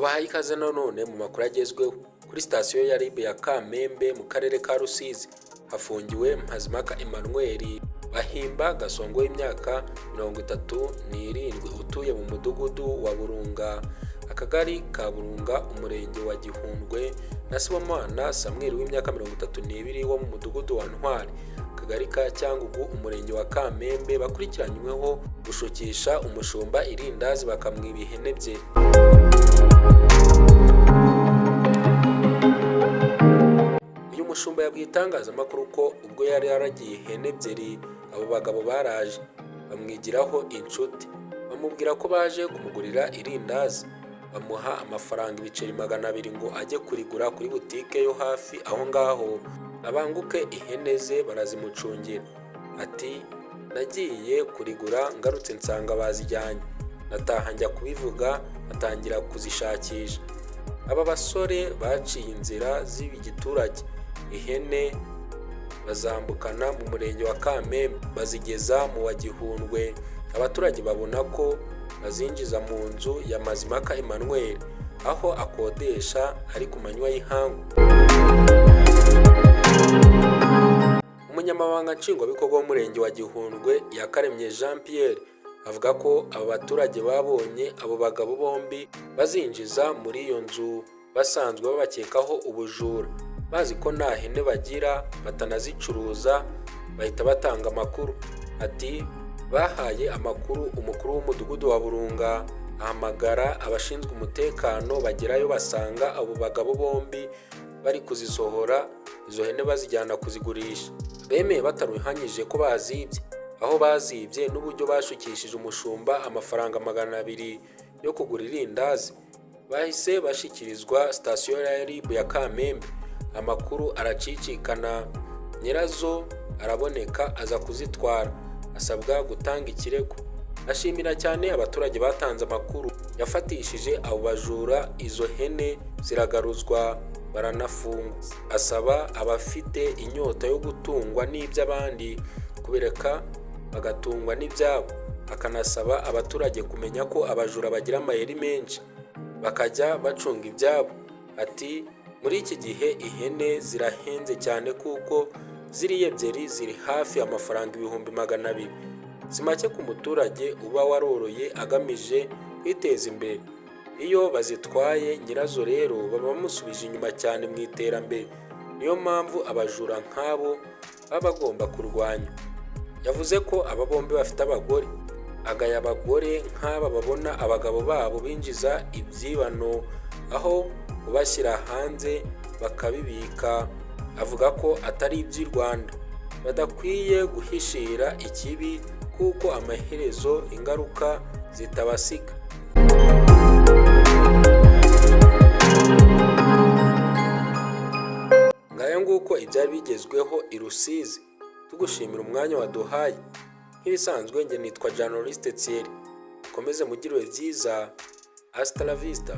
tubahaye ikaze none mu makuru agezweho. Kuri sitasiyo ya RIB ya Kamembe mu karere ka Rusizi hafungiwe Mpazimaka Emmanuel Bahimba Gasongo w'imyaka 37 utuye mu mudugudu wa Burunga, akagari ka Burunga, umurenge wa Gihundwe, na Sibomana Samuel w'imyaka 32 wo mu mudugudu wa Ntwari, akagari ka Cyangugu, umurenge wa Kamembe, bakurikiranyweho gushukisha umushumba irindazi bakamwiba ihene bye. Uyu mushumba yabwiye itangazamakuru ko ubwo yari yaragiye ihene ebyiri, abo bagabo baraje bamwigiraho inshuti, bamubwira ko baje kumugurira irindazi, bamuha amafaranga ibiceri 200 ngo ajye kurigura kuri butike yo hafi aho ngaho, abanguke ihene ze barazimucungira. Ati nagiye kurigura ngarutse nsanga bazijyanye, nataha njya kubivuga atangira kuzishakisha. Aba basore baciye inzira z'ibigiturage, ihene bazambukana mu murenge wa Kamembe bazigeza mu wa Gihundwe. Abaturage babona ko bazinjiza mu nzu ya Mpazimaka Emmanuel aho akodesha ari ku manywa y'ihangu. Umunyamabanga nshingwabikorwa w'umurenge wa Gihundwe Yakaremye Jean Pierre avuga ko abo baturage babonye abo bagabo bombi bazinjiza muri iyo nzu basanzwe babakekaho ubujura, bazi ko nta hene bagira batanazicuruza, bahita batanga amakuru. Ati bahaye amakuru umukuru w'umudugudu wa Burunga, ahamagara abashinzwe umutekano, bagerayo basanga abo bagabo bombi bari kuzisohora izo hene bazijyana kuzigurisha. Bemeye bataruhanyije ko bazibye, aho bazibye n'uburyo bashukishije umushumba amafaranga 200 yo kugura irindazi. Bahise bashikirizwa sitasiyo ya RIB ya Kamembe, amakuru aracicikana, nyirazo araboneka aza kuzitwara, asabwa gutanga ikirego. Ashimira cyane abaturage batanze amakuru yafatishije abo bajura, izo hene ziragaruzwa baranafungwa. Asaba abafite inyota yo gutungwa n'iby'abandi kubereka bagatungwa n'ibyabo, akanasaba abaturage kumenya ko abajura bagira amayeri menshi bakajya bacunga ibyabo. Ati muri iki gihe ihene zirahenze cyane kuko ziriye ebyiri ziri hafi amafaranga 200,000, si make ku muturage uba waroroye agamije kwiteza imbere. Iyo bazitwaye nyirazo rero baba bamusubije inyuma cyane mu iterambere, niyo mpamvu abajura nk'abo baba bagomba kurwanya. Yavuze ko aba bombi bafite abagore, agaya abagore nk'aba babona abagabo babo binjiza ibyibano aho kubashyira hanze bakabibika. Avuga ko atari iby'i Rwanda, badakwiye guhishira ikibi kuko amaherezo ingaruka zitabasiga. Ngaya nguko ibyari bigezweho i Rusizi, tugushimira umwanya waduhaye. Nk'ibisanzwe nge nitwa Journaliste Thierry, komeze mugirwe byiza. Hasta la vista.